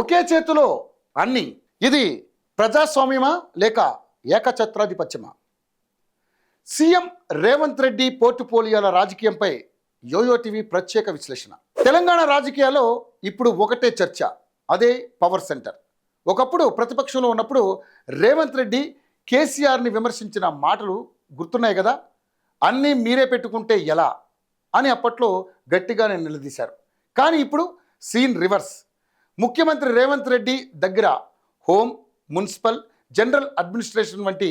ఒకే చేతిలో అన్ని. ఇది ప్రజాస్వామ్యమా లేక ఏకఛత్రాధిపత్యమా? సీఎం రేవంత్ రెడ్డి పోర్టుపోలియోల రాజకీయంపై యోయో టీవీ ప్రత్యేక విశ్లేషణ. తెలంగాణ రాజకీయాల్లో ఇప్పుడు ఒకటే చర్చ, అదే పవర్ సెంటర్. ఒకప్పుడు ప్రతిపక్షంలో ఉన్నప్పుడు రేవంత్ రెడ్డి కేసీఆర్ని విమర్శించిన మాటలు గుర్తున్నాయి కదా. అన్నీ మీరే పెట్టుకుంటే ఎలా అని అప్పట్లో గట్టిగానే నిలదీశారు. కానీ ఇప్పుడు సీన్ రివర్స్. ముఖ్యమంత్రి రేవంత్ రెడ్డి దగ్గర హోమ్, మున్సిపల్, జనరల్ అడ్మినిస్ట్రేషన్ వంటి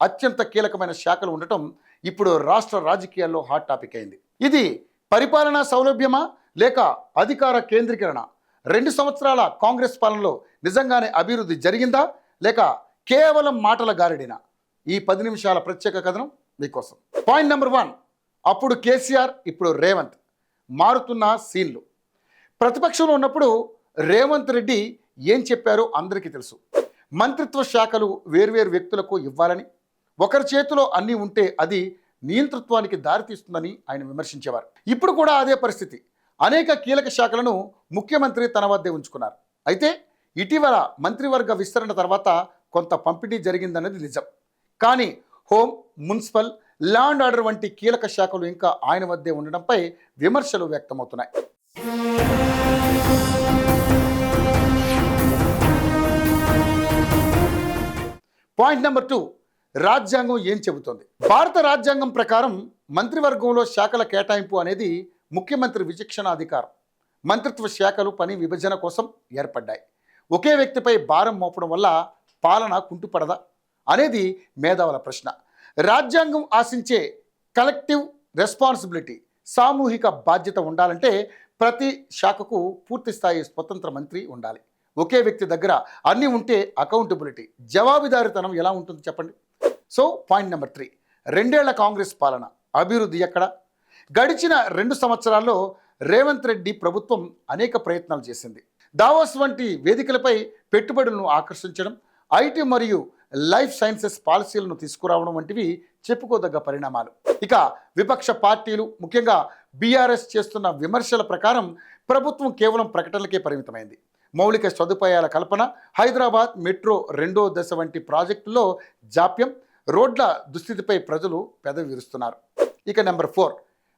అత్యంత కీలకమైన శాఖలు ఉండటం ఇప్పుడు రాష్ట్ర రాజకీయాల్లో హాట్ టాపిక్ అయింది. ఇది పరిపాలనా సౌలభ్యమా లేక అధికార కేంద్రీకరణ? 2 సంవత్సరాల కాంగ్రెస్ పాలనలో నిజంగానే అభివృద్ధి జరిగిందా లేక కేవలం మాటల గారడినా? ఈ 10 నిమిషాల ప్రత్యేక కథనం మీకోసం. పాయింట్ నెంబర్ 1, అప్పుడు కేసీఆర్, ఇప్పుడు రేవంత్. మారుతున్న సీన్లు. ప్రతిపక్షంలో ఉన్నప్పుడు రేవంత్ రెడ్డి ఏం చెప్పారో అందరికీ తెలుసు. మంత్రిత్వ శాఖలు వేర్వేరు వ్యక్తులకు ఇవ్వాలని, ఒకరి చేతిలో అన్నీ ఉంటే అది నియంతృత్వానికి దారితీస్తుందని ఆయన విమర్శించేవారు. ఇప్పుడు కూడా అదే పరిస్థితి. అనేక కీలక శాఖలను ముఖ్యమంత్రి తన వద్దే ఉంచుకున్నారు. అయితే ఇటీవల మంత్రివర్గ విస్తరణ తర్వాత కొంత పంపిణీ జరిగిందన్నది నిజం. కానీ home, municipal, law and order వంటి కీలక శాఖలు ఇంకా ఆయన వద్దే ఉండడంపై విమర్శలు వ్యక్తమవుతున్నాయి. పాయింట్ నెంబర్ 2, రాజ్యాంగం ఏం చెబుతోంది? భారత రాజ్యాంగం ప్రకారం మంత్రివర్గంలో శాఖల కేటాయింపు అనేది ముఖ్యమంత్రి విచక్షణ అధికారం. మంత్రిత్వ శాఖలు పని విభజన కోసం ఏర్పడ్డాయి. ఒకే వ్యక్తిపై భారం మోపడం వల్ల పాలన కుంటుపడదా అనేది మేధావుల ప్రశ్న. రాజ్యాంగం ఆశించే కలెక్టివ్ రెస్పాన్సిబిలిటీ, సామూహిక బాధ్యత ఉండాలంటే ప్రతి శాఖకు పూర్తి స్థాయి స్వతంత్ర మంత్రి ఉండాలి. ఒకే వ్యక్తి దగ్గర అన్నీ ఉంటే అకౌంటబిలిటీ, జవాబుదారీతనం ఎలా ఉంటుంది చెప్పండి? సో పాయింట్ నెంబర్ 3, 2 ఏళ్ల కాంగ్రెస్ పాలన, అభివృద్ధి ఎక్కడ? గడిచిన 2 సంవత్సరాల్లో రేవంత్ రెడ్డి ప్రభుత్వం అనేక ప్రయత్నాలు చేసింది. దావోస్ వంటి వేదికలపై పెట్టుబడులను ఆకర్షించడం, ఐటీ మరియు లైఫ్ సైన్సెస్ పాలసీలను తీసుకురావడం వంటివి చెప్పుకోదగ్గ పరిణామాలు. ఇక విపక్ష పార్టీలు, ముఖ్యంగా బీఆర్ఎస్ చేస్తున్న విమర్శల ప్రకారం ప్రభుత్వం కేవలం ప్రకటనలకే పరిమితమైంది. మౌలిక సదుపాయాల కల్పన, హైదరాబాద్ మెట్రో 2వ దశ వంటి ప్రాజెక్టుల్లో జాప్యం, రోడ్ల దుస్థితిపై ప్రజలు పెదవి విరుస్తున్నారు. ఇక నెంబర్ 4,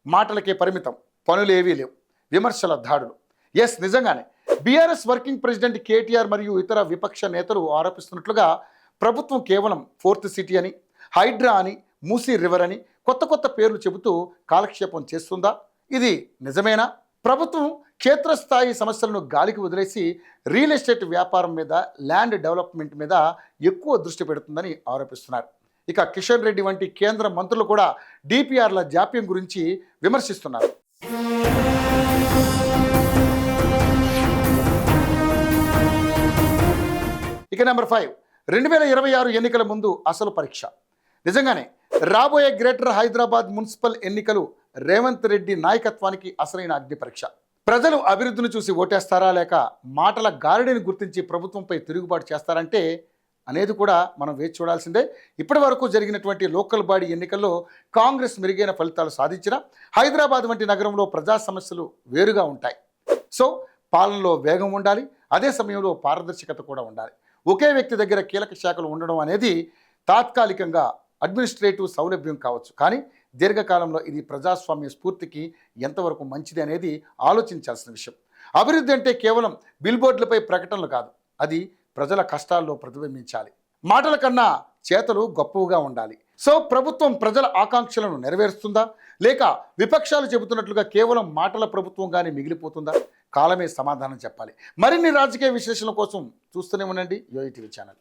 మాటలకే పరిమితం, పనులేవీ లేవు, విమర్శల దాడులు. ఎస్, నిజంగానే బీఆర్ఎస్ వర్కింగ్ ప్రెసిడెంట్ కేటీఆర్ మరియు ఇతర విపక్ష నేతలు ఆరోపిస్తున్నట్లుగా ప్రభుత్వం కేవలం 4th సిటీ అని, హైడ్రా అని, మూసీ రివర్ అని కొత్త పేర్లు చెబుతూ కాలక్షేపం చేస్తుందా? ఇది నిజమేనా? ప్రభుత్వం క్షేత్రస్థాయి సమస్యలను గాలికి వదిలేసి రియల్ ఎస్టేట్ వ్యాపారం మీద, ల్యాండ్ డెవలప్మెంట్ మీద ఎక్కువ దృష్టి పెడుతుందని ఆరోపిస్తున్నారు. ఇక కిషన్ రెడ్డి వంటి కేంద్ర మంత్రులు కూడా డిపిఆర్ల జాప్యం గురించి విమర్శిస్తున్నారు. ఇక నెంబర్ 5, 2026 ఎన్నికల ముందు అసలు పరీక్ష. నిజంగానే రాబోయే గ్రేటర్ హైదరాబాద్ మున్సిపల్ ఎన్నికలు రేవంత్ రెడ్డి నాయకత్వానికి అసలైన అగ్ని పరీక్ష. ప్రజలు అభివృద్ధిని చూసి ఓటేస్తారా లేక మాటల గారడిని గుర్తించి ప్రభుత్వంపై తిరుగుబాటు చేస్తారంటే అనేది కూడా మనం వేచి చూడాల్సిందే. ఇప్పటి వరకు జరిగినటువంటి లోకల్ బాడీ ఎన్నికల్లో కాంగ్రెస్ మెరుగైన ఫలితాలు సాధించిన హైదరాబాద్ వంటి నగరంలో ప్రజా సమస్యలు వేరుగా ఉంటాయి. సో పాలనలో వేగం ఉండాలి, అదే సమయంలో పారదర్శకత కూడా ఉండాలి. ఒకే వ్యక్తి దగ్గర కీలక శాఖలు ఉండడం అనేది తాత్కాలికంగా అడ్మినిస్ట్రేటివ్ సౌలభ్యం కావచ్చు, కానీ దీర్ఘకాలంలో ఇది ప్రజాస్వామ్య స్ఫూర్తికి ఎంతవరకు మంచిది అనేది ఆలోచించాల్సిన విషయం. అభివృద్ధి అంటే కేవలం బిల్బోర్డులపై ప్రకటనలు కాదు, అది ప్రజల కష్టాల్లో ప్రతిబింబించాలి. మాటల కన్నా చేతలు గొప్పగా ఉండాలి. సో ప్రభుత్వం ప్రజల ఆకాంక్షలను నెరవేరుస్తుందా లేక విపక్షాలు చెబుతున్నట్లుగా కేవలం మాటల ప్రభుత్వంగానే మిగిలిపోతుందా? కాలమే సమాధానం చెప్పాలి. మరిన్ని రాజకీయ విశ్లేషణల కోసం చూస్తూనే ఉండండి యోయో టీవీ ఛానల్.